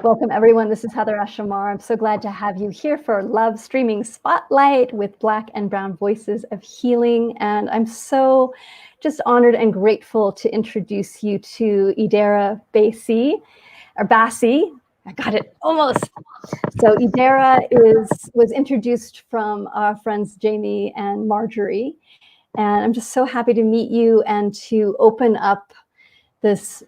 Welcome, everyone. This is Heather Ashamar. I'm so glad to have you here for Love Streaming Spotlight with Black and Brown Voices of Healing. And I'm so just honored and grateful to introduce you to Idara Bassey, or Bassey. I got it almost. So Idara was introduced from our friends Jamie and Marjorie. And I'm just so happy to meet you and to open up this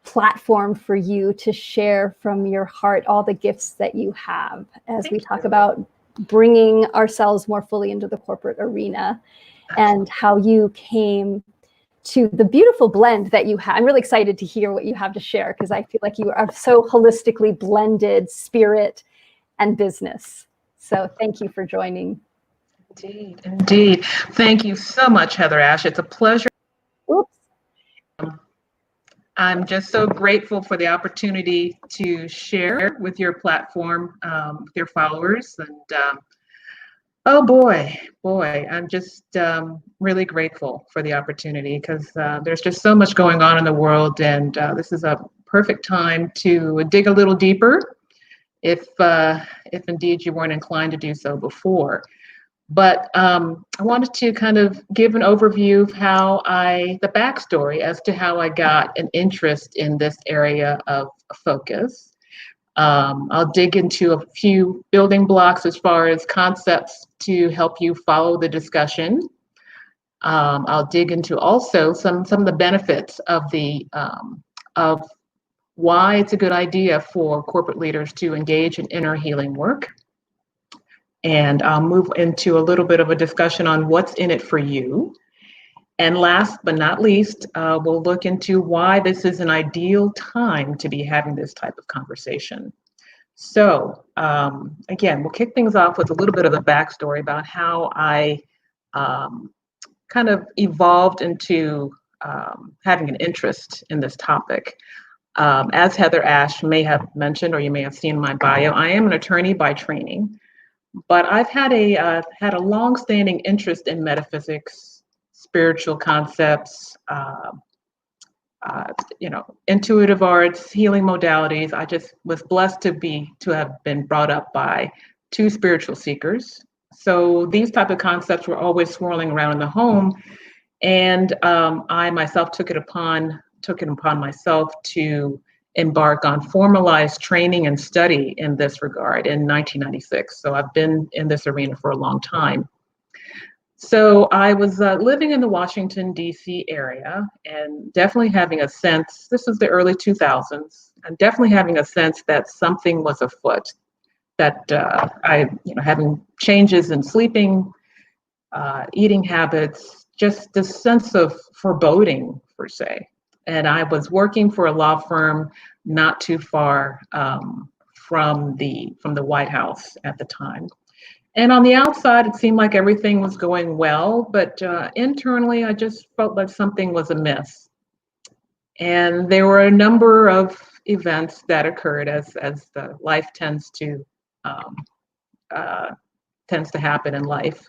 platform for you to share from your heart all the gifts that you have as we talk about bringing ourselves more fully into the corporate arena and how you came to the beautiful blend that you have. I'm really excited to hear what you have to share because I feel like you are so holistically blended spirit and business. So thank you for joining. Indeed. Thank you so much, Heather Ash. It's a pleasure. Oops. I'm just so grateful for the opportunity to share with your platform, with your followers. And oh boy, I'm just really grateful for the opportunity because there's just so much going on in the world. And this is a perfect time to dig a little deeper if indeed you weren't inclined to do so before. But I wanted to kind of give an overview of the backstory as to how I got an interest in this area of focus. I'll dig into a few building blocks as far as concepts to help you follow the discussion. I'll dig into also some of the benefits of of why it's a good idea for corporate leaders to engage in inner healing work. And I'll move into a little bit of a discussion on what's in it for you. And last but not least, we'll look into why this is an ideal time to be having this type of conversation. So again, we'll kick things off with a little bit of a backstory about how I kind of evolved into having an interest in this topic. As Heather Ash may have mentioned, or you may have seen in my bio, I am an attorney by training. But I've had a long-standing interest in metaphysics, spiritual concepts, intuitive arts, healing modalities. I just was blessed to have been brought up by two spiritual seekers. So these type of concepts were always swirling around in the home, and I myself took it upon myself to embark on formalized training and study in this regard in 1996. So I've been in this arena for a long time. So I was living in the Washington, D.C. area and definitely having a sense, this was the early 2000s, and definitely having a sense that something was afoot, that having changes in sleeping, eating habits, just this sense of foreboding per se. And I was working for a law firm not too far from the White House at the time. And on the outside, it seemed like everything was going well, but internally, I just felt like something was amiss. And there were a number of events that occurred as the life tends to happen in life.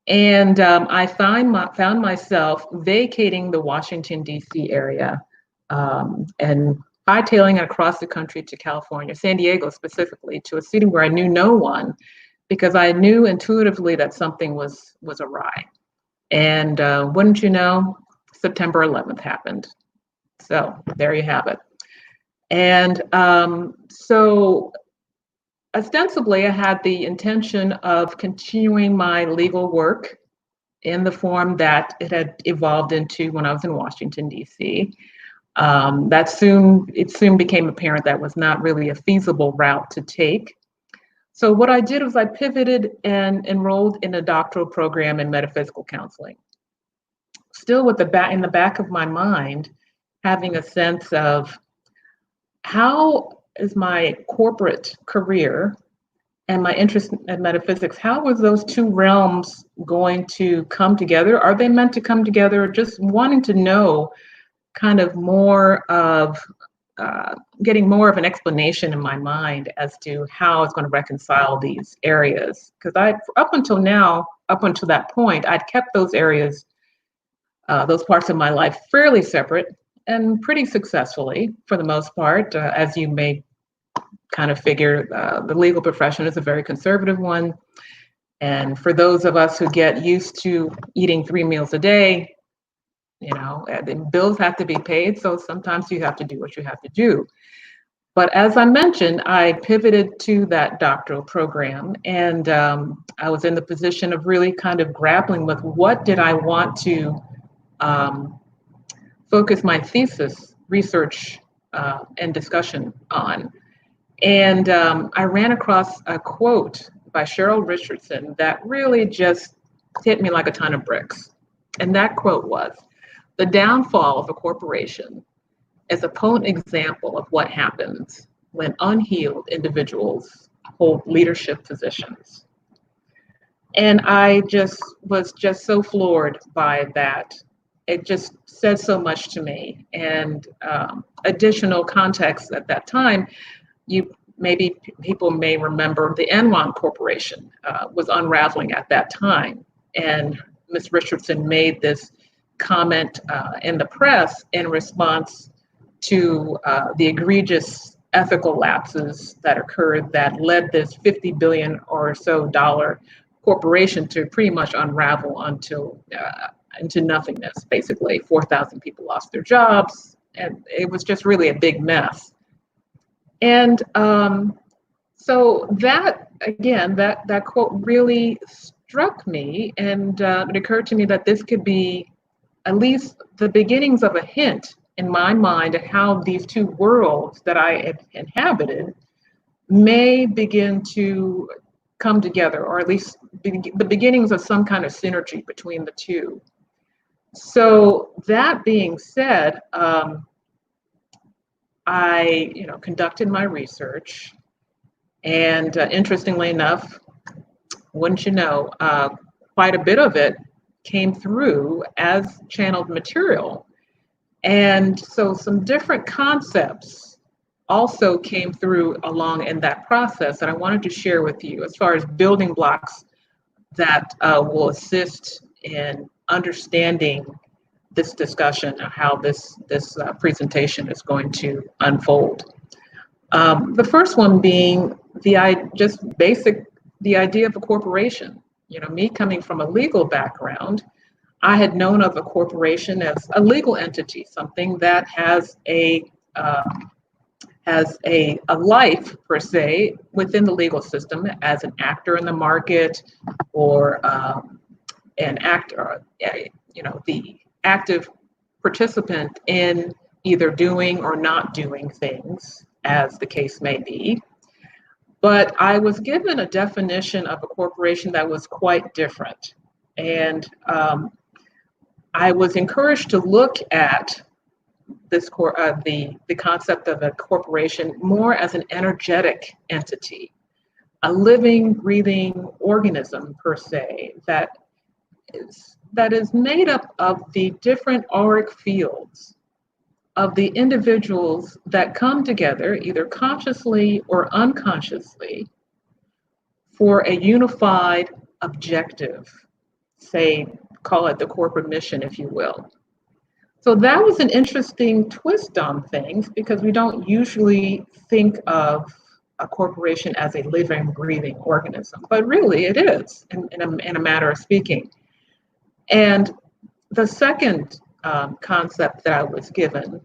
And I found myself vacating the Washington, D.C. area and hightailing across the country to California, San Diego specifically, to a city where I knew no one, because I knew intuitively that something was awry. And wouldn't you know, September 11th happened. So there you have it. And so ostensibly, I had the intention of continuing my legal work in the form that it had evolved into when I was in Washington, D.C. It soon became apparent that was not really a feasible route to take. So what I did was I pivoted and enrolled in a doctoral program in metaphysical counseling. Still in the back of my mind, having a sense of how is my corporate career and my interest in metaphysics, how was those two realms going to come together? Are they meant to come together? Just wanting to know kind of more of, getting more of an explanation in my mind as to how I was going to reconcile these areas. Because up until that point, I'd kept those areas, those parts of my life fairly separate. and pretty successfully for the most part. As you may kind of figure, the legal profession is a very conservative one. And for those of us who get used to eating 3 meals a day, the bills have to be paid. So sometimes you have to do what you have to do. But as I mentioned, I pivoted to that doctoral program, and I was in the position of really kind of grappling with what did I want to focus my thesis, research, and discussion on. And I ran across a quote by Cheryl Richardson that really just hit me like a ton of bricks. And that quote was, "The downfall of a corporation is a potent example of what happens when unhealed individuals hold leadership positions." And I was so floored by that. It just said so much to me. And additional context at that time, people may remember the Enron Corporation was unraveling at that time. And Ms. Richardson made this comment in the press in response to the egregious ethical lapses that occurred that led this $50 billion or so corporation to pretty much unravel into nothingness. Basically, 4,000 people lost their jobs, and it was just really a big mess. And so that, again, that quote really struck me, and it occurred to me that this could be at least the beginnings of a hint in my mind at how these two worlds that I inhabited may begin to come together, or at least the beginnings of some kind of synergy between the two. So that being said, I conducted my research, and interestingly enough, wouldn't you know, quite a bit of it came through as channeled material. And so some different concepts also came through along in that process that I wanted to share with you as far as building blocks that will assist in understanding this discussion of how this presentation is going to unfold. The first one being the idea of a corporation. Me coming from a legal background, I had known of a corporation as a legal entity, something that has a life per se within the legal system as an actor in the market, or an actor, the active participant in either doing or not doing things, as the case may be. But I was given a definition of a corporation that was quite different. And I was encouraged to look at this the concept of a corporation more as an energetic entity, a living, breathing organism per se, that is made up of the different auric fields of the individuals that come together, either consciously or unconsciously, for a unified objective, say, call it the corporate mission, if you will. So that was an interesting twist on things, because we don't usually think of a corporation as a living, breathing organism, but really it is, in a matter of speaking. And the second concept that I was given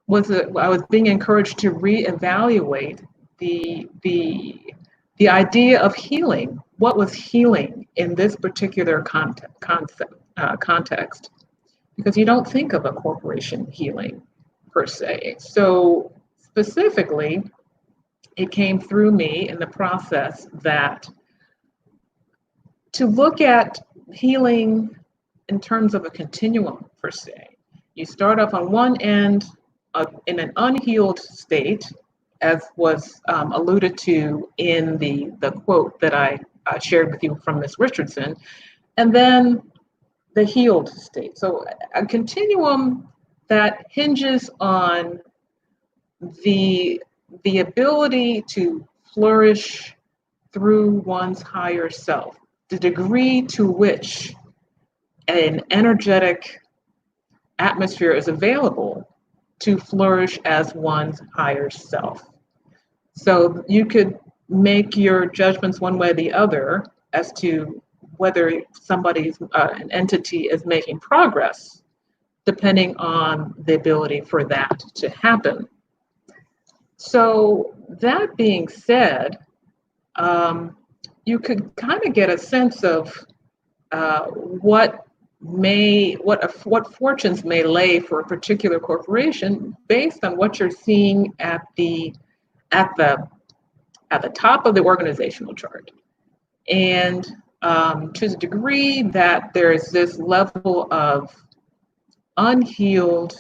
was that I was being encouraged to reevaluate the idea of healing. What was healing in this particular context? Because you don't think of a corporation healing per se. So specifically, it came through me in the process that to look at healing in terms of a continuum per se. You start off on one end in an unhealed state, as was alluded to in the quote that I shared with you from Ms. Richardson, and then the healed state. So a continuum that hinges on the ability to flourish through one's higher self, the degree to which an energetic atmosphere is available to flourish as one's higher self. So you could make your judgments one way or the other as to whether somebody's an entity is making progress, depending on the ability for that to happen. So that being said, you could kind of get a sense of what fortunes may lay for a particular corporation based on what you're seeing at the top of the organizational chart. And to the degree that there's this level of unhealed,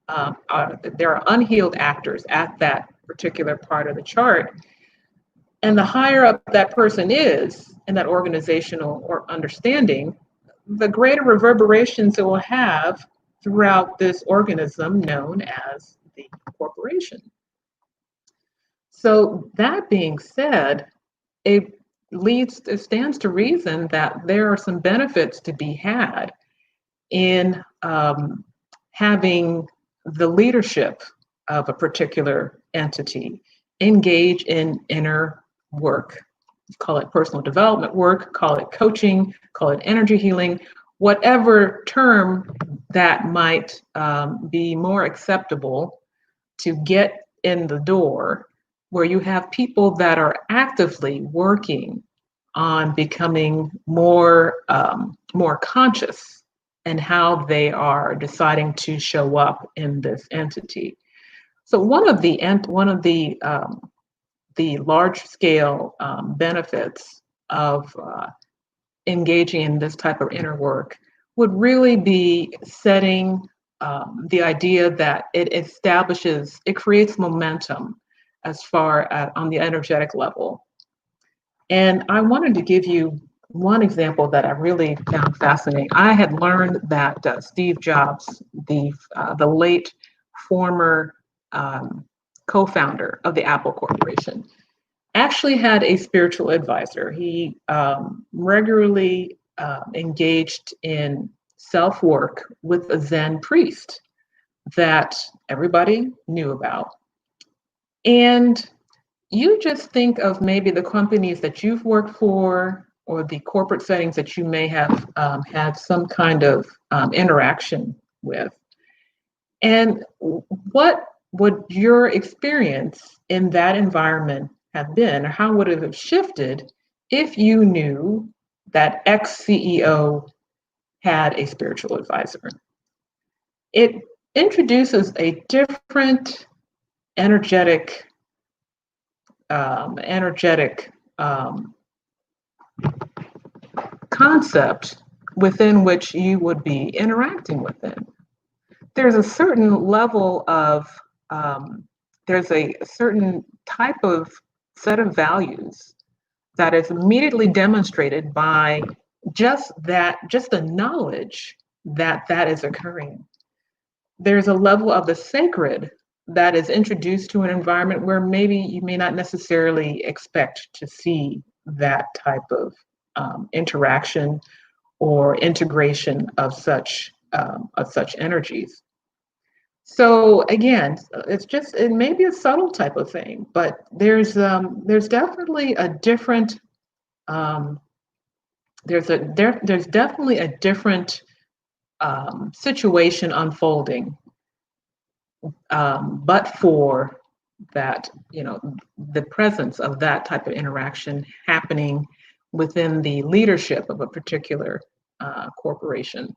there are unhealed actors at that particular part of the chart, and the higher up that person is in that organizational or understanding, the greater reverberations it will have throughout this organism known as the corporation. So that being said, it stands to reason that there are some benefits to be had in having the leadership of a particular entity engage in inner work. Call it personal development work, call it coaching, call it energy healing, whatever term that might be more acceptable to get in the door, where you have people that are actively working on becoming more conscious in how they are deciding to show up in this entity. So one of the large-scale benefits of engaging in this type of inner work would really be setting the idea that it creates momentum as far as on the energetic level. And I wanted to give you one example that I really found fascinating. I had learned that Steve Jobs, the late former co-founder of the Apple Corporation, actually had a spiritual advisor. He regularly engaged in self-work with a Zen priest that everybody knew about. And you just think of maybe the companies that you've worked for or the corporate settings that you may have had some kind of interaction with. And what would your experience in that environment have been, or how would it have shifted if you knew that ex-CEO had a spiritual advisor? It introduces a different energetic concept within which you would be interacting with them. There's a certain level of, there's a certain type of set of values that is immediately demonstrated by just the knowledge that that is occurring. There's a level of the sacred that is introduced to an environment where maybe you may not necessarily expect to see that type of interaction or integration of such energies. So again, it may be a subtle type of thing, but there's definitely a different there's definitely a different situation unfolding, but for that, the presence of that type of interaction happening within the leadership of a particular corporation.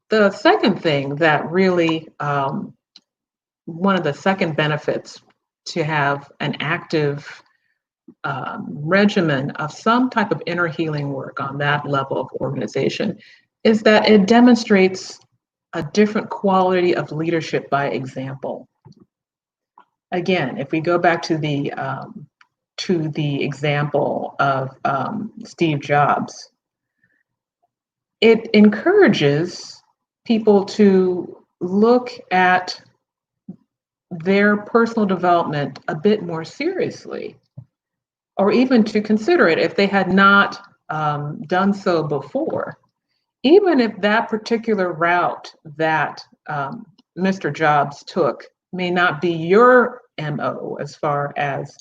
The second thing that really, one of the second benefits to have an active regimen of some type of inner healing work on that level of organization is that it demonstrates a different quality of leadership by example. Again, if we go back to the example of Steve Jobs, it encourages people to look at their personal development a bit more seriously, or even to consider it if they had not done so before. even if that particular route that Mr. Jobs took may not be your MO, as far as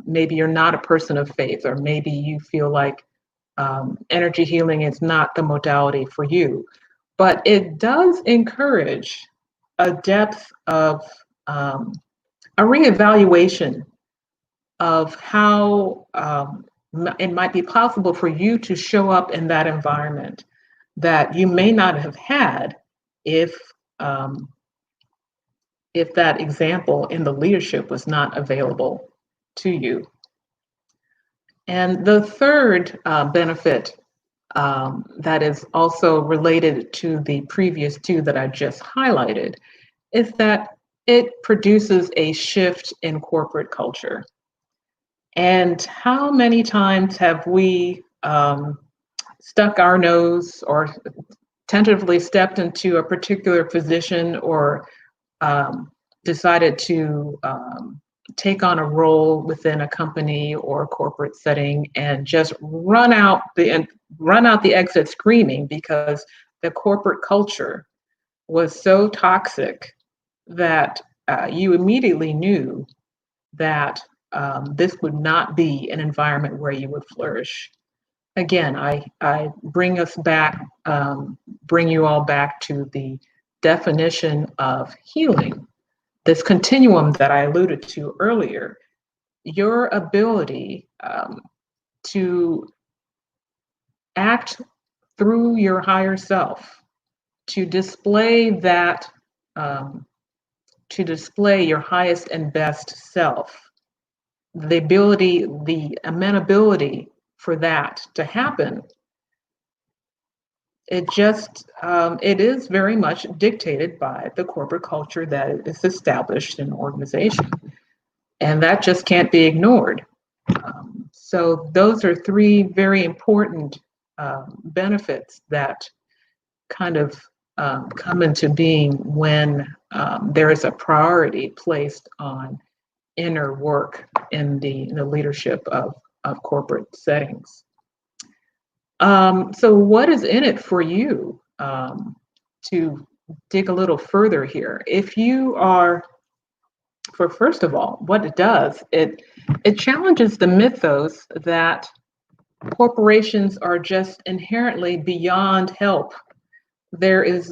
maybe you're not a person of faith, or maybe you feel like energy healing is not the modality for you, but it does encourage a depth of a reevaluation of how it might be possible for you to show up in that environment that you may not have had if that example in the leadership was not available to you. And the third benefit that is also related to the previous two that I just highlighted is that it produces a shift in corporate culture. And how many times have we stuck our nose or tentatively stepped into a particular position, or decided to take on a role within a company or corporate setting and just run out the exit screaming because the corporate culture was so toxic that you immediately knew that this would not be an environment where you would flourish. Again, I bring you all back to the definition of healing, this continuum that I alluded to earlier. Your ability to act through your higher self, to display that, to display your highest and best self, the ability, the amenability for that to happen, it is very much dictated by the corporate culture that is established in an organization. And that just can't be ignored. So those are three very important benefits that kind of come into being when there is a priority placed on inner work in the leadership of corporate settings. So what is in it for you, to dig a little further here? If you are, first of all, what it does, it challenges the mythos that corporations are just inherently beyond help. It's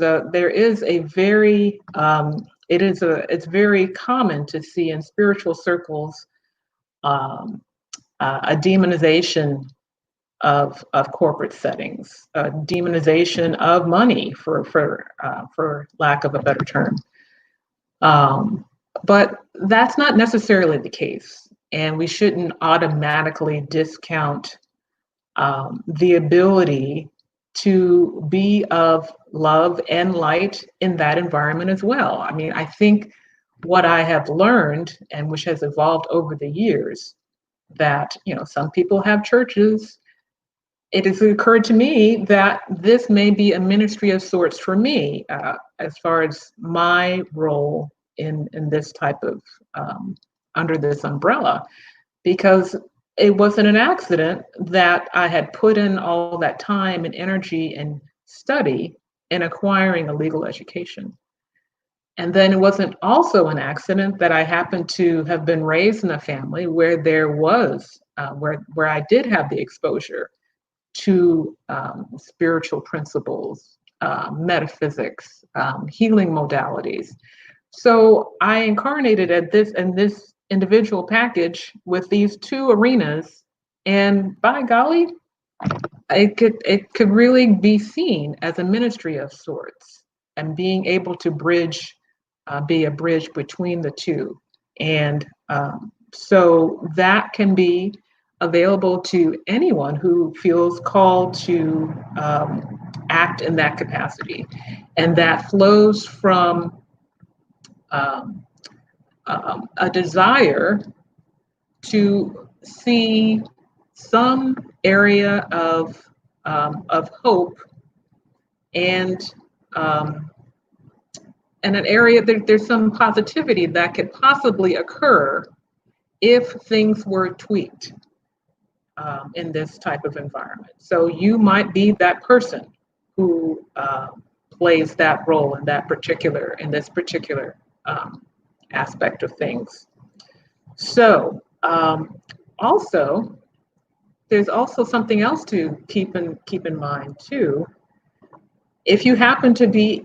very common to see in spiritual circles a demonization of corporate settings, a demonization of money, for lack of a better term. But that's not necessarily the case, and we shouldn't automatically discount the ability to be of love and light in that environment as well. I mean, I think what I have learned, and which has evolved over the years, that some people have churches. It has occurred to me that this may be a ministry of sorts for me, as far as my role in this type of under this umbrella, because it wasn't an accident that I had put in all that time and energy and study in acquiring a legal education. And then it wasn't also an accident that I happened to have been raised in a family where there was, where I did have the exposure to spiritual principles, metaphysics, healing modalities. So I incarnated in this individual package with these two arenas, and by golly, it could really be seen as a ministry of sorts, and being able to be a bridge between the two. And so that can be available to anyone who feels called to act in that capacity. And that flows from a desire to see some area of hope, and an area there's some positivity that could possibly occur if things were tweaked in this type of environment. So you might be that person who plays that role in this particular aspect of things. So also, there's also something else to keep in mind too. If you happen to be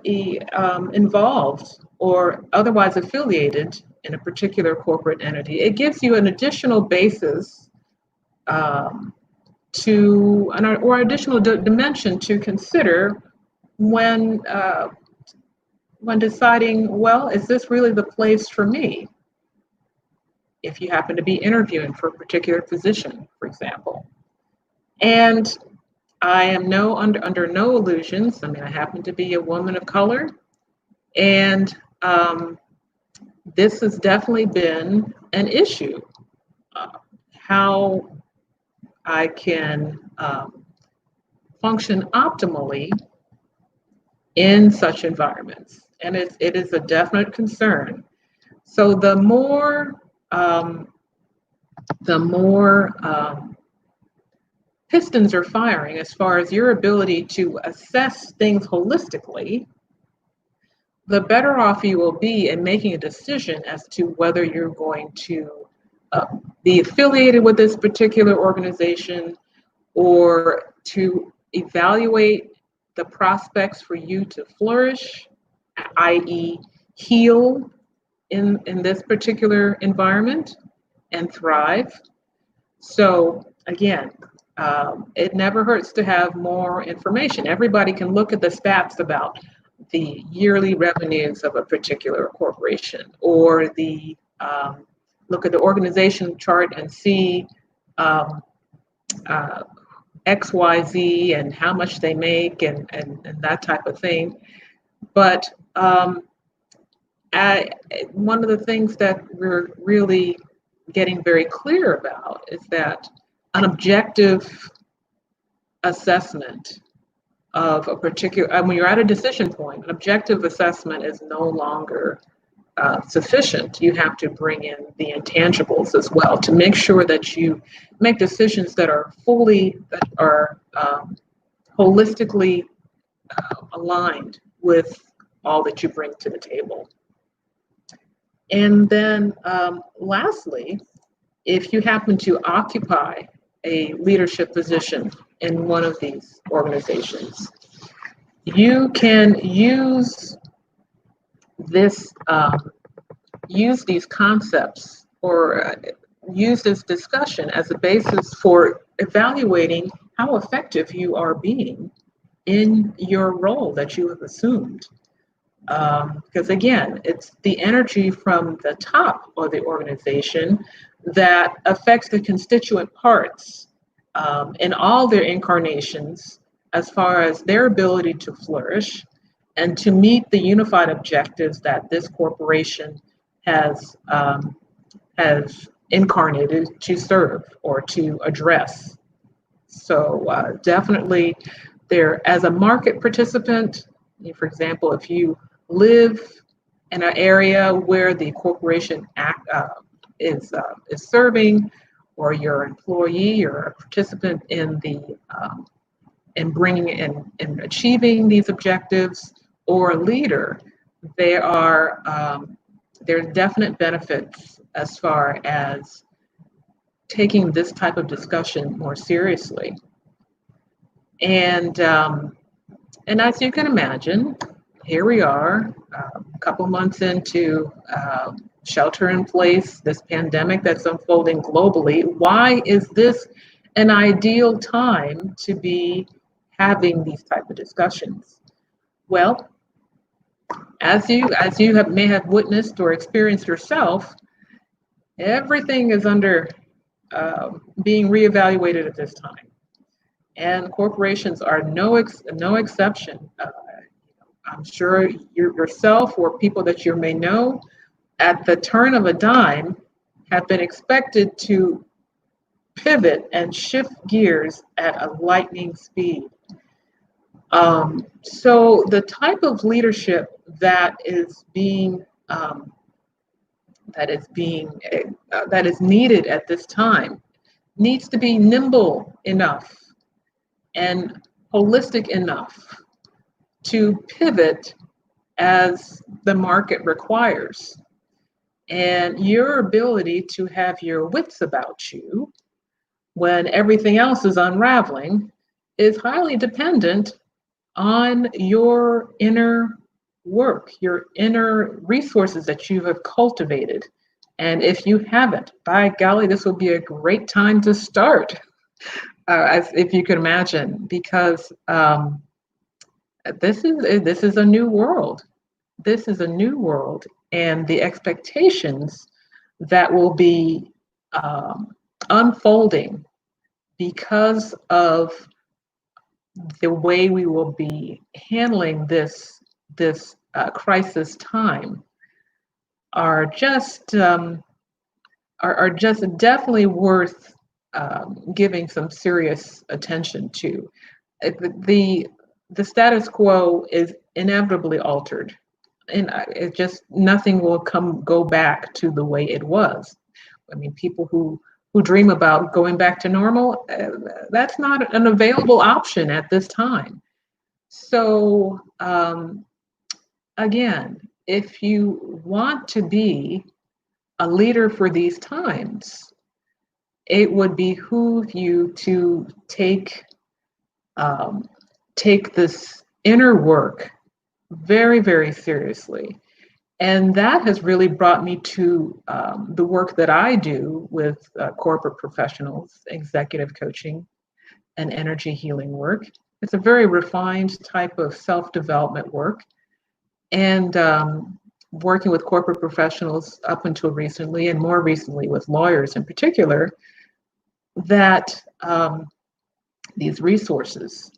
involved or otherwise affiliated in a particular corporate entity, it gives you an additional basis or additional dimension to consider when deciding, well, is this really the place for me? If you happen to be interviewing for a particular position, for example. And I am under no illusions. I mean, I happen to be a woman of color, and this has definitely been an issue. How I can function optimally in such environments, and it is a definite concern. So the more pistons are firing as far as your ability to assess things holistically, the better off you will be in making a decision as to whether you're going to be affiliated with this particular organization, or to evaluate the prospects for you to flourish, i.e. heal in this particular environment and thrive. So again, it never hurts to have more information. Everybody can look at the stats about the yearly revenues of a particular corporation, or the look at the organization chart and see XYZ and how much they make and that type of thing. But one of the things that we're really getting very clear about is that an objective assessment of a particular, when you're at a decision point, an objective assessment is no longer sufficient. You have to bring in the intangibles as well to make sure that you make decisions that are holistically aligned with all that you bring to the table. And then lastly, if you happen to occupy a leadership position in one of these organizations, you can use these concepts, or use this discussion as a basis for evaluating how effective you are being in your role that you have assumed. Because again, it's the energy from the top of the organization that affects the constituent parts in all their incarnations, as far as their ability to flourish and to meet the unified objectives that this corporation has incarnated to serve or to address. So definitely there, as a market participant, for example, if you live in an area where the corporation is serving, or you're an employee, you're a participant in bringing in achieving these objectives, or a leader, there's definite benefits as far as taking this type of discussion more seriously. And as you can imagine, here we are, a couple months into shelter in place, this pandemic that's unfolding globally. Why is this an ideal time to be having these type of discussions? Well, as you may have witnessed or experienced yourself, everything is under being reevaluated at this time, and corporations are no exception. I'm sure yourself or people that you may know, at the turn of a dime, have been expected to pivot and shift gears at a lightning speed. So the type of leadership that is needed at this time needs to be nimble enough and holistic enough to pivot as the market requires. And your ability to have your wits about you when everything else is unraveling is highly dependent on your inner work, your inner resources that you have cultivated. And if you haven't, by golly, this will be a great time to start, as if you can imagine, because this is a new world. This is a new world, and the expectations that will be unfolding because of the way we will be handling this crisis time are just definitely worth giving some serious attention to. The status quo is inevitably altered, and it just nothing will go back to the way it was. I mean, people who dream about going back to normal, that's not an available option at this time. So again, if you want to be a leader for these times, it would behoove you to take this inner work very, very seriously. And that has really brought me to the work that I do with corporate professionals, executive coaching, and energy healing work. It's a very refined type of self-development work. And working with corporate professionals up until recently, and more recently with lawyers in particular, that these resources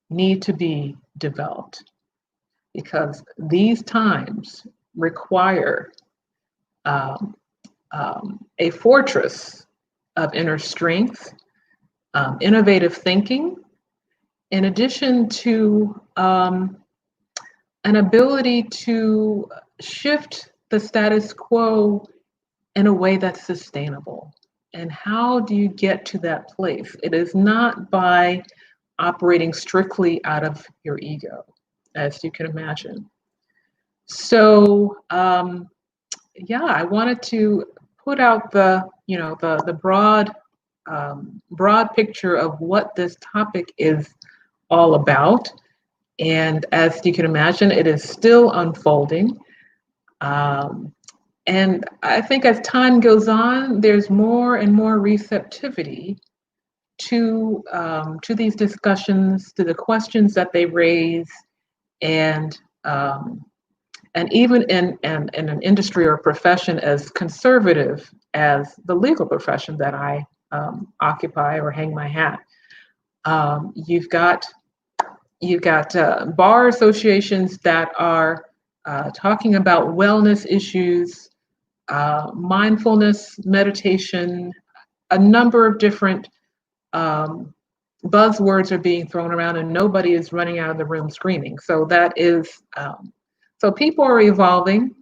need to be developed because these times require a fortress of inner strength, innovative thinking, in addition to an ability to shift the status quo in a way that's sustainable. And how do you get to that place? It is not by operating strictly out of your ego, as you can imagine. So, yeah, I wanted to put out the broad picture of what this topic is all about. And as you can imagine, it is still unfolding. And I think as time goes on, there's more and more receptivity to these discussions, to the questions that they raise, and even in an industry or profession as conservative as the legal profession that I occupy or hang my hat. You've got bar associations that are talking about wellness issues, mindfulness, meditation, a number of different buzzwords are being thrown around, and nobody is running out of the room screaming. So that is, so people are evolving,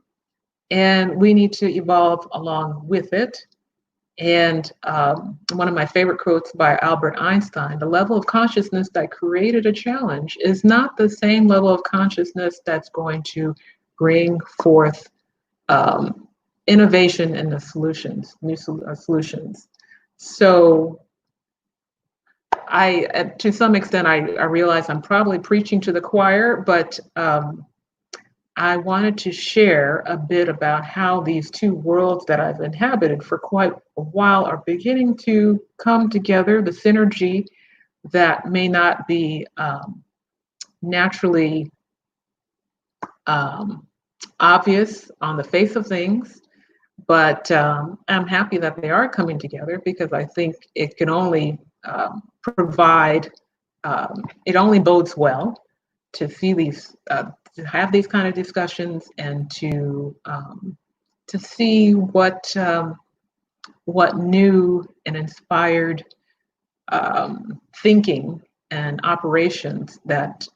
and we need to evolve along with it. And one of my favorite quotes by Albert Einstein, the level of consciousness that created a challenge is not the same level of consciousness that's going to bring forth innovation in the solutions, new solutions. So to some extent, I realize I'm probably preaching to the choir, but I wanted to share a bit about how these two worlds that I've inhabited for quite a while are beginning to come together, the synergy that may not be naturally obvious on the face of things, but I'm happy that they are coming together because I think it can only provide, it only bodes well to see these, to have these kind of discussions and to see what new and inspired thinking and operations that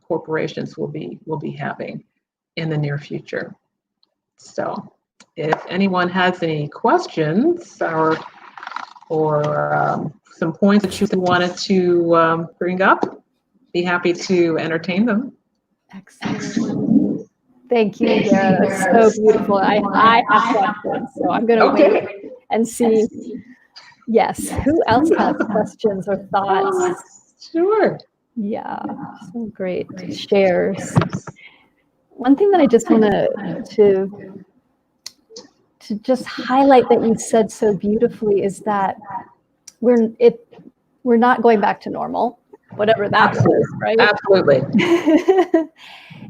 corporations will be having in the near future. So, if anyone has any questions or some points that you wanted to bring up, be happy to entertain them. Excellent. Thank you, Dara. That's so beautiful. I have questions, so I'm going to wait and see. Yes. Who else has questions or thoughts? Sure. Yeah. So great shares. One thing that I just want to just highlight that you said so beautifully is that we're not going back to normal, whatever that was, right? Absolutely.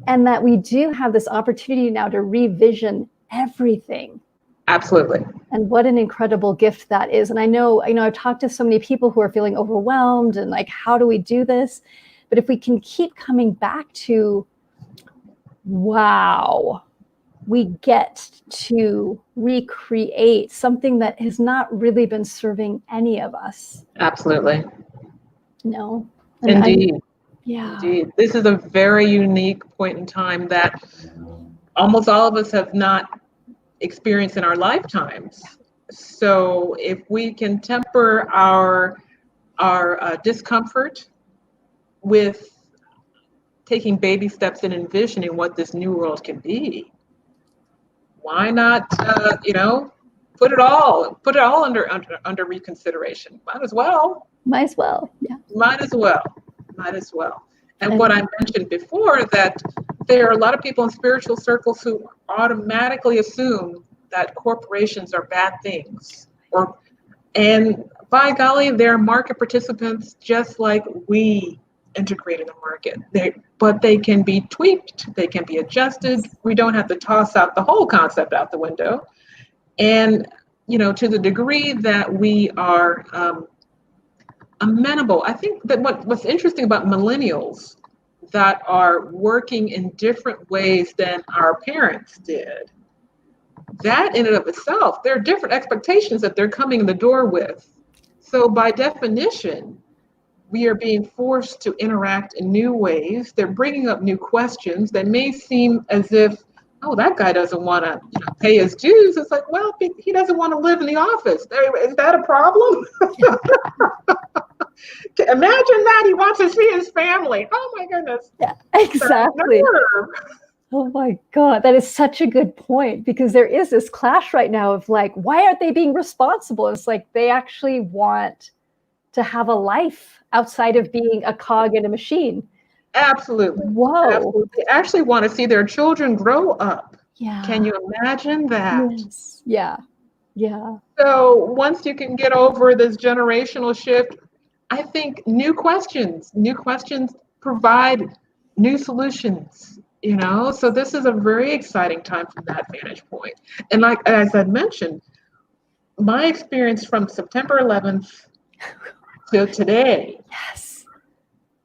And that we do have this opportunity now to revision everything. Absolutely. And what an incredible gift that is. And I know, I've talked to so many people who are feeling overwhelmed and like, how do we do this? But if we can keep coming back to, wow, we get to recreate something that has not really been serving any of us. Absolutely. No. Indeed. Yeah. Indeed. This is a very unique point in time that almost all of us have not experienced in our lifetimes. So if we can temper our discomfort with taking baby steps and envisioning what this new world can be, why not, put it all under reconsideration? Might as well. Yeah. Might as well. And what I mentioned before, that there are a lot of people in spiritual circles who automatically assume that corporations are bad things, and by golly, they're market participants just like we integrate in the market. But they can be tweaked, they can be adjusted. We don't have to toss out the whole concept out the window. And to the degree that we are amenable, I think that what's interesting about millennials that are working in different ways than our parents did, that in and of itself, there are different expectations that they're coming in the door with. So by definition, we are being forced to interact in new ways. They're bringing up new questions that may seem as if, oh, that guy doesn't want to pay his dues. It's like, well, he doesn't want to live in the office. Is that a problem? Imagine that he wants to see his family. Oh my goodness. Yeah, exactly. Oh my God, that is such a good point, because there is this clash right now of like, why aren't they being responsible? It's like they actually want to have a life outside of being a cog in a machine. Absolutely. Whoa. Absolutely. They actually want to see their children grow up. Yeah. Can you imagine that? Yes. Yeah. Yeah. So once you can get over this generational shift, I think new questions provide new solutions, so this is a very exciting time from that vantage point. And like, as I mentioned, my experience from September 11th to today, yes,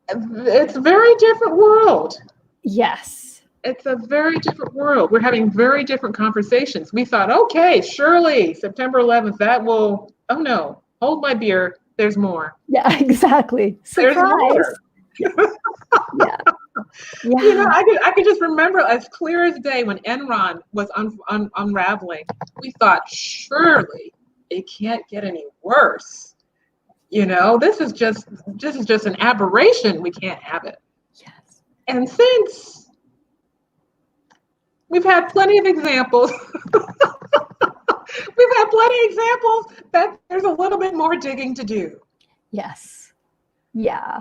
it's a very different world. Yes. It's a very different world. We're having very different conversations. We thought, okay, surely September 11th, oh no, hold my beer. There's more. Yeah, exactly. Surprise. There's more. Yeah. Yeah. I could just remember as clear as day when Enron was unraveling. We thought, surely it can't get any worse. This is just an aberration. We can't have it. Yes. And since we've had plenty of examples. We've had plenty of examples that there's a little bit more digging to do. Yes. Yeah.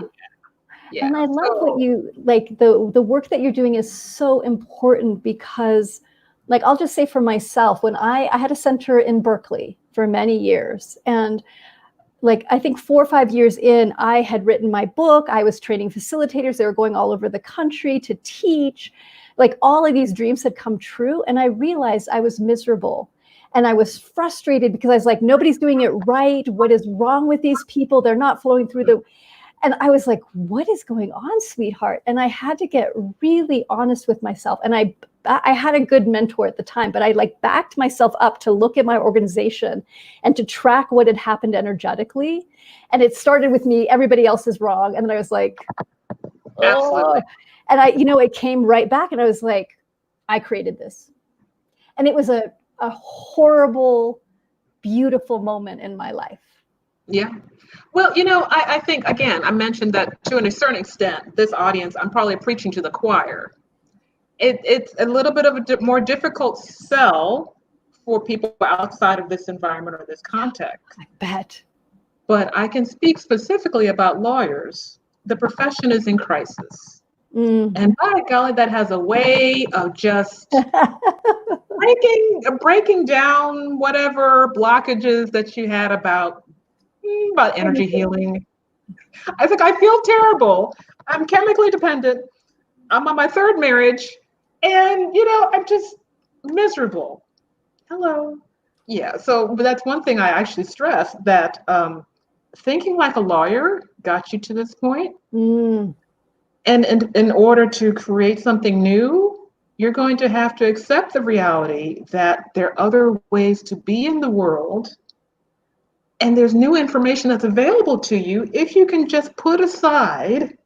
Yeah. And I love what you like, the work that you're doing is so important, because like, I'll just say for myself, when I had a center in Berkeley for many years, and like, I think 4 or 5 years in, I had written my book. I was training facilitators. They were going all over the country to teach. Like, all of these dreams had come true. And I realized I was miserable. And I was frustrated because I was like, nobody's doing it right. What is wrong with these people? They're not flowing through and I was like, what is going on, sweetheart? And I had to get really honest with myself. And I had a good mentor at the time, but I like backed myself up to look at my organization and to track what had happened energetically. And it started with me, everybody else is wrong. And then I was like, absolutely. And it came right back, and I was like, I created this. And it was a horrible, beautiful moment in my life. Yeah. Well, I think, again, I mentioned that to a certain extent, this audience, I'm probably preaching to the choir, it's a little bit of a more difficult sell for people outside of this environment or this context. I bet. But I can speak specifically about lawyers. The profession is in crisis. And by golly, that has a way of just breaking down whatever blockages that you had about energy healing. I think I feel terrible. I'm chemically dependent. I'm on my third marriage, and I'm just miserable. Hello. Yeah. So, but that's one thing I actually stress, that thinking like a lawyer got you to this point. And in order to create something new, you're going to have to accept the reality that there are other ways to be in the world. And there's new information that's available to you if you can just put aside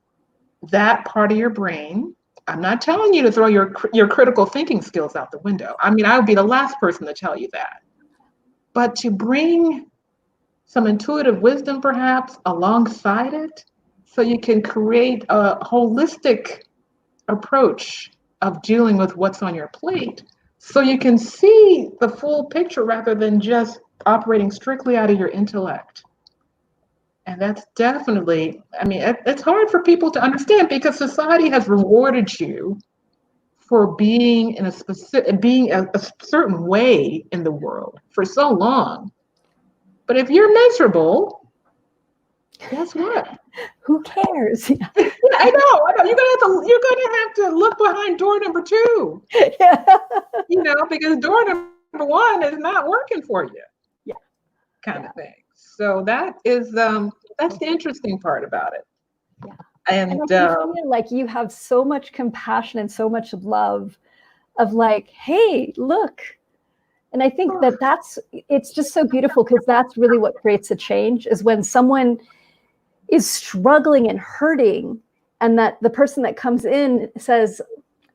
that part of your brain. I'm not telling you to throw your critical thinking skills out the window. I mean, I would be the last person to tell you that. But to bring some intuitive wisdom perhaps alongside it, so you can create a holistic approach of dealing with what's on your plate, so you can see the full picture rather than just operating strictly out of your intellect. And that's definitely, I mean, it's hard for people to understand because society has rewarded you for being in a certain way in the world for so long. But if you're miserable, guess what? Who cares? I know. You're gonna have to look behind door number 2. Yeah. Because door number 1 is not working for you. Yeah. Kind of thing. So that's the interesting part about it. Yeah. And I feel like you have so much compassion and so much love of like, hey, look. And I think it's just so beautiful, because that's really what creates a change, is when someone is struggling and hurting, and that the person that comes in says,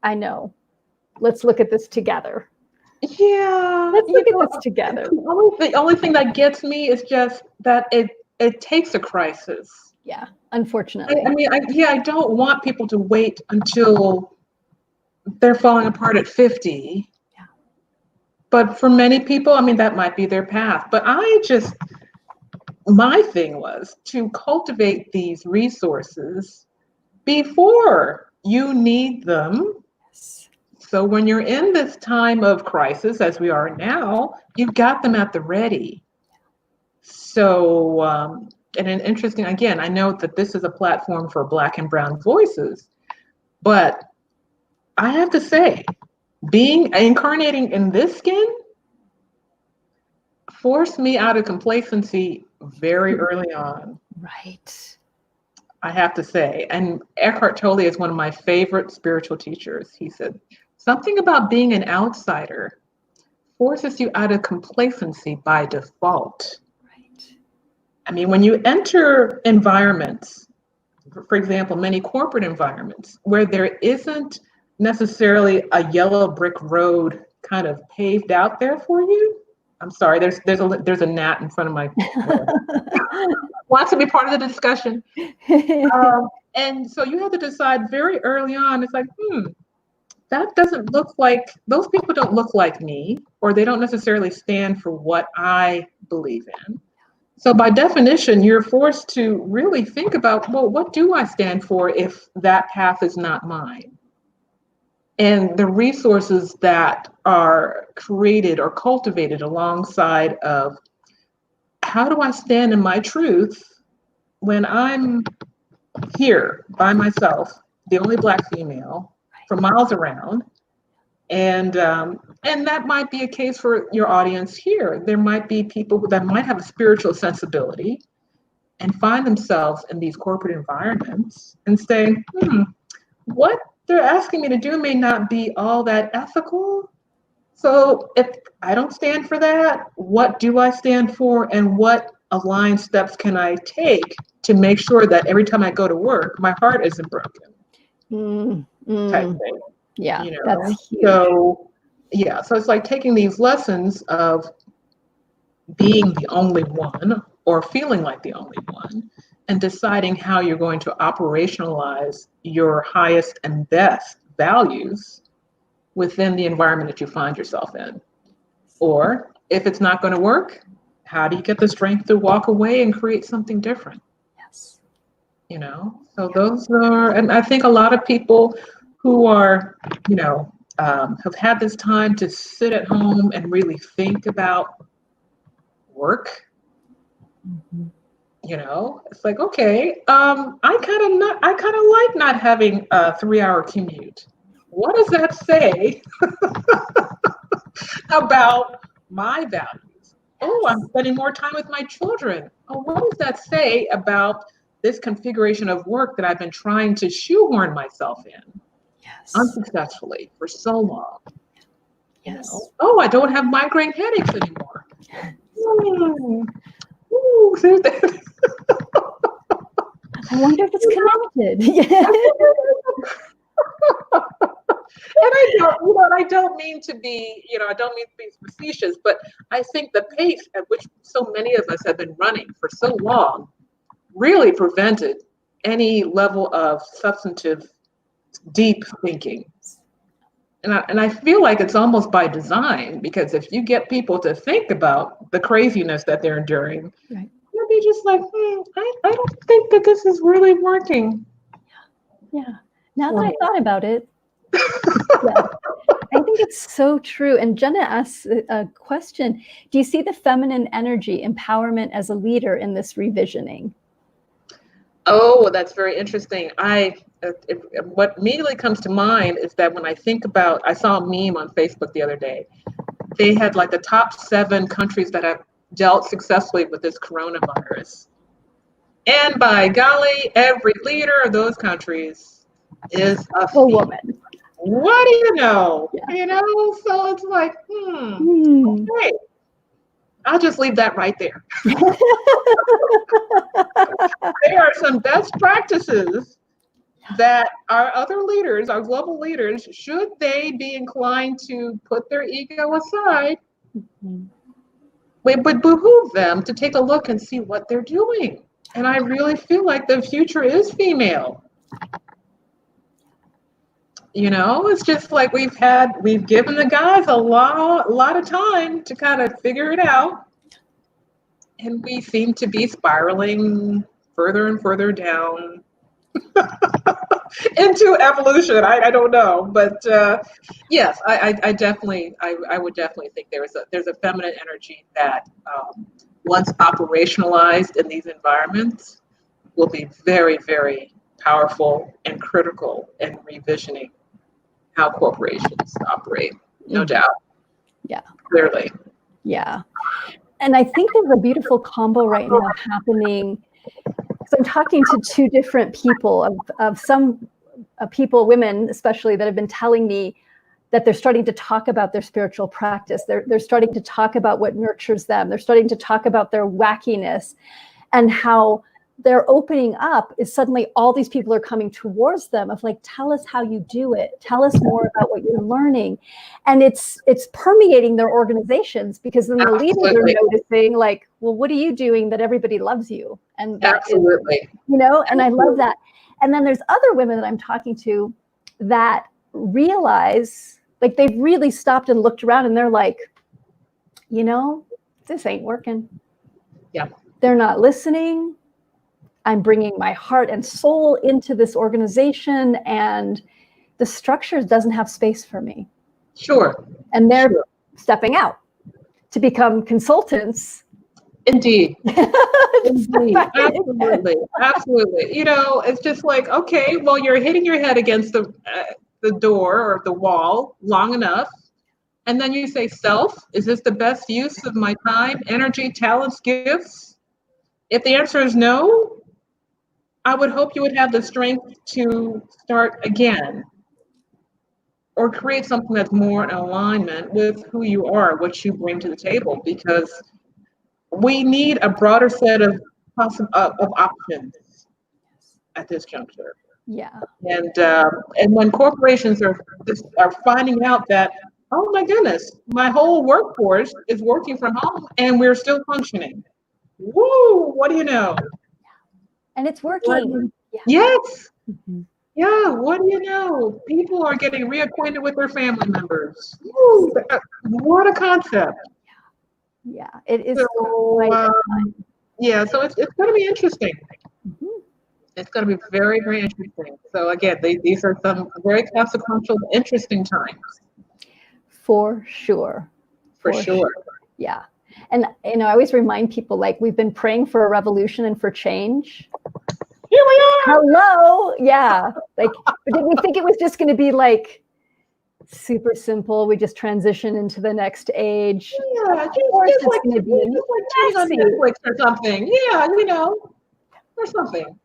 I know, let's look at this together. Yeah. Let's look at this together. The only thing that gets me is just that it takes a crisis. Yeah, unfortunately. I mean, I don't want people to wait until they're falling apart at 50. Yeah. But for many people, I mean, that might be their path. But my thing was to cultivate these resources before you need them. Yes. So when you're in this time of crisis, as we are now, you've got them at the ready. So, and an interesting, again, I know that this is a platform for Black and Brown voices, but I have to say, incarnating in this skin forced me out of complacency very early on. Right. I have to say. And Eckhart Tolle is one of my favorite spiritual teachers. He said, something about being an outsider forces you out of complacency by default. Right. I mean, when you enter environments, for example, many corporate environments, where there isn't necessarily a yellow brick road kind of paved out there for you. I'm sorry, there's a gnat in front of my wants to be part of the discussion. And so you have to decide very early on, it's like, that doesn't look like, those people don't look like me, or they don't necessarily stand for what I believe in. So by definition, you're forced to really think about, well, what do I stand for if that path is not mine? And the resources that are created or cultivated alongside of, how do I stand in my truth when I'm here by myself, the only Black female, for miles around? And that might be a case for your audience here. There might be people that might have a spiritual sensibility and find themselves in these corporate environments and say, what they're asking me to do may not be all that ethical. So if I don't stand for that, what do I stand for, and what aligned steps can I take to make sure that every time I go to work, my heart isn't broken? Type thing. Yeah, that's huge. So it's like taking these lessons of being the only one or feeling like the only one, and deciding how you're going to operationalize your highest and best values, within the environment that you find yourself in? Or if it's not going to work, how do you get the strength to walk away and create something different? Yes. You know, so those are, and I think a lot of people who are, you know, have had this time to sit at home and really think about work. Mm-hmm. You know, it's like, okay, I kind of like not having a 3-hour commute. What does that say about my values? Oh, I'm spending more time with my children. Oh, what does that say about this configuration of work that I've been trying to shoehorn myself in unsuccessfully for so long? You know? Oh, I don't have migraine headaches anymore. Ooh, see that? I wonder if it's connected. And I don't mean to be, I don't mean to be facetious, but I think the pace at which so many of us have been running for so long really prevented any level of substantive, deep thinking. And I feel like it's almost by design, because if you get people to think about the craziness that they're enduring, right, they'll be just like, I don't think that this is really working. Yeah. Now that I thought about it, yeah, I think it's so true. And Jenna asks a question. Do you see the feminine energy empowerment as a leader in this revisioning? Oh, that's very interesting. What immediately comes to mind is that when I think about, I saw a meme on Facebook the other day. They had like the top 7 countries that have dealt successfully with this coronavirus. And by golly, every leader of those countries is a woman. What do you know? Yeah. You know, so it's like, okay. I'll just leave that right there. There are some best practices that our other leaders, our global leaders, should they be inclined to put their ego aside, it would behoove them to take a look and see what they're doing. And I really feel like the future is female. You know, it's just like we've given the guys a lot of time to kind of figure it out. And we seem to be spiraling further and further down into evolution. I don't know, but yes, I would definitely think there's a feminine energy that once operationalized in these environments will be very, very powerful and critical in revisioning how corporations operate. No doubt. Yeah. Clearly. Yeah. And I think there's a beautiful combo right now happening. So I'm talking to 2 different people of some people, women especially, that have been telling me that they're starting to talk about their spiritual practice. They're starting to talk about what nurtures them. They're starting to talk about their wackiness, and how they're opening up is suddenly all these people are coming towards them of like, tell us how you do it. Tell us more about what you're learning. And it's permeating their organizations, because then the leaders are noticing like, well, what are you doing that everybody loves you? And that Absolutely. Is, and I love that. And then there's other women that I'm talking to that realize, like, they've really stopped and looked around and they're like, this ain't working. Yeah. They're not listening. I'm bringing my heart and soul into this organization, and the structure doesn't have space for me. Sure. And they're stepping out to become consultants. Indeed. Indeed. Absolutely. Absolutely. It's just like, okay, well, you're hitting your head against the door or the wall long enough. And then you say, self, is this the best use of my time, energy, talents, gifts? If the answer is no, I would hope you would have the strength to start again, or create something that's more in alignment with who you are, what you bring to the table, because we need a broader set of options at this juncture. Yeah. And when corporations are finding out that, oh my goodness, my whole workforce is working from home and we're still functioning. Woo! What do you know? And it's working. Yes. Mm-hmm. Yeah, what do you know? People are getting reacquainted with their family members. Woo, what a concept. Yeah, it is So, quite a time. yeah, so it's going to be interesting. Mhm. It's going to be very, very interesting. So again, these are some very consequential, interesting times For sure. for For sure. sure. Yeah. And, I always remind people, like, we've been praying for a revolution and for change. Here we are. Hello. Yeah. Like, but did we think it was just going to be like super simple? We just transition into the next age. Yeah, Of course, it's going to be just like turning on messy. Netflix or something. Yeah, or something.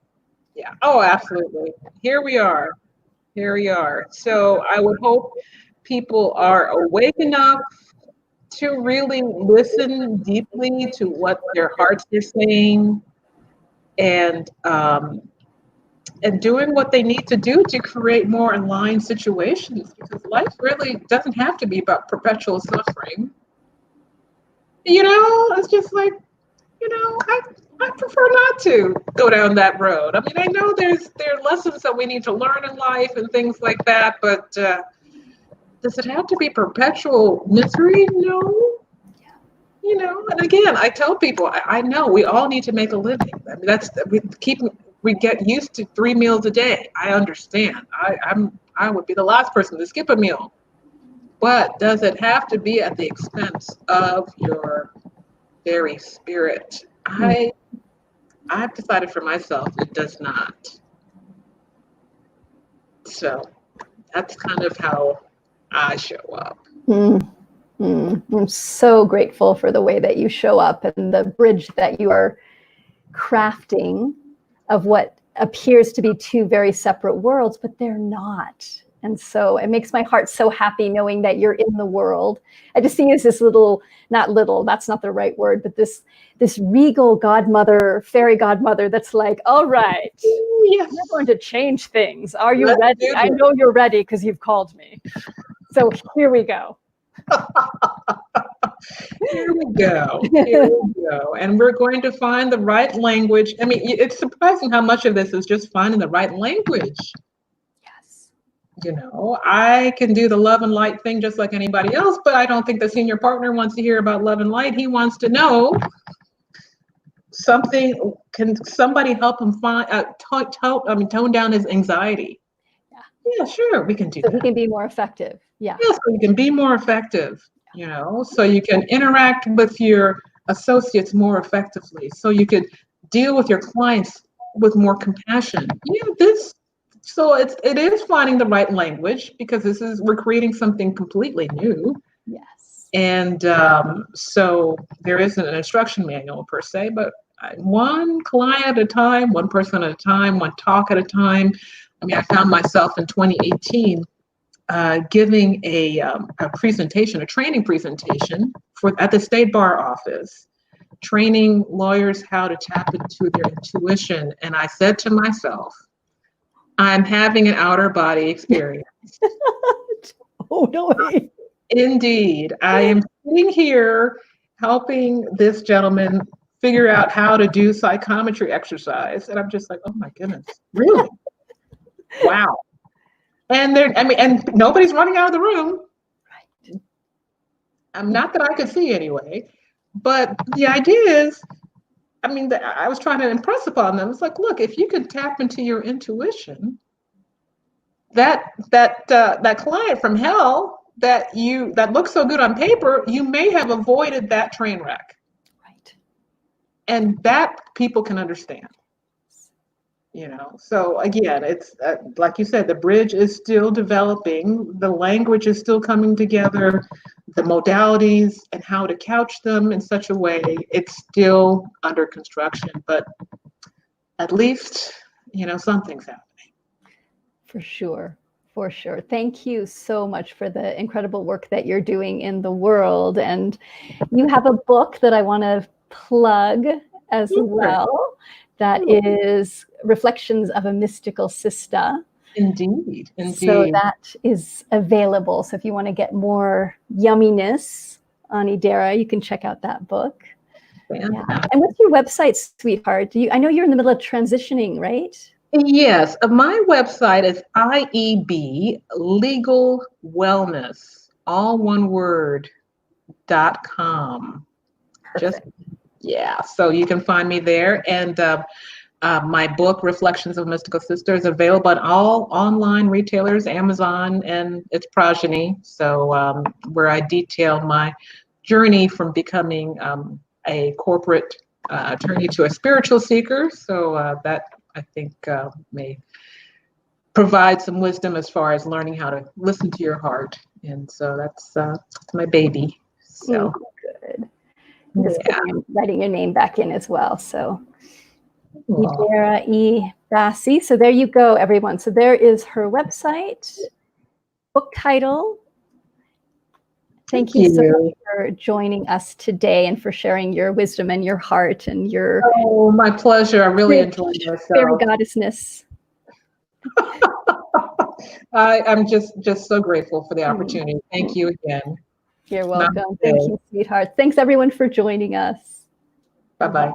Yeah. Oh, absolutely. Here we are. Here we are. So I would hope people are awake enough to really listen deeply to what their hearts are saying, and doing what they need to do to create more aligned situations, because life really doesn't have to be about perpetual suffering. It's just like, I prefer not to go down that road. I mean, I know there are lessons that we need to learn in life and things like that, but does it have to be perpetual misery? No. And again, I tell people, I know we all need to make a living. I mean, we get used to 3 meals a day. I understand. I would be the last person to skip a meal. But does it have to be at the expense of your very spirit? I've decided for myself it does not. So that's kind of how I show up. I'm so grateful for the way that you show up and the bridge that you are crafting of what appears to be two very separate worlds, but they're not. And so it makes my heart so happy knowing that you're in the world. I just see you as this that's not the right word, but this regal godmother, fairy godmother that's like, all right, Yes. you're going to change things. Are you ready? I know you're ready because you've called me. So here we go. Here we go. And we're going to find the right language. I mean, it's surprising how much of this is just finding the right language. Yes. I can do the love and light thing just like anybody else, but I don't think the senior partner wants to hear about love and light. He wants to know something. Can somebody help him tone down his anxiety? Yeah, sure, we can do that. So he can be more effective. Yeah, so you can be more effective. So you can interact with your associates more effectively. So you could deal with your clients with more compassion. So it is finding the right language, because we're creating something completely new. Yes. And so there isn't an instruction manual per se, but one client at a time, one person at a time, one talk at a time. I mean, I found myself in 2018 giving a training presentation at the state bar office, training lawyers how to tap into their intuition. And I said to myself, I'm having an outer body experience. Oh, no. Indeed. I am sitting here helping this gentleman figure out how to do psychometry exercise. And I'm just like, oh my goodness, really? Wow. And and nobody's running out of the room. Right. Not that I could see anyway. But the idea is, I was trying to impress upon them. It's like, look, if you could tap into your intuition, that client from hell that looks so good on paper, you may have avoided that train wreck. Right. And that people can understand. So again, it's like you said, the bridge is still developing, the language is still coming together, the modalities and how to couch them in such a way, it's still under construction, but at least, something's happening. For sure. Thank you so much for the incredible work that you're doing in the world. And you have a book that I want to plug as well. That is Reflections of a Mystical Sistah. Indeed. So that is available. So if you want to get more yumminess on Idara, you can check out that book. Yeah. And what's your website, sweetheart? I know you're in the middle of transitioning, right? Yes, my website is IEB LegalWellness, all one word, .com. Just, Perfect. yeah, so you can find me there. And my book, Reflections of Mystical Sistah, is available on all online retailers, Amazon and its progeny. So where I detail my journey from becoming a corporate attorney to a spiritual seeker. So that I think may provide some wisdom as far as learning how to listen to your heart. And so that's my baby. So Good. Just yeah. writing your name back in as well. So Well, Idara E. Bassey. So there you go, everyone. So there is her website, book title. Thank you so much for joining us today and for sharing your wisdom and your heart and your oh, my pleasure. I really enjoyed fairy myself. goddessness. I'm just so grateful for the opportunity. Thank you again. You're welcome. Thank Namaste. you, sweetheart. Thanks, everyone, for joining us. Bye-bye.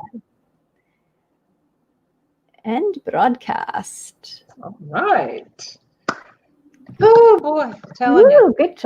End broadcast. All right. Oh boy, I'm telling you. Woo, good job.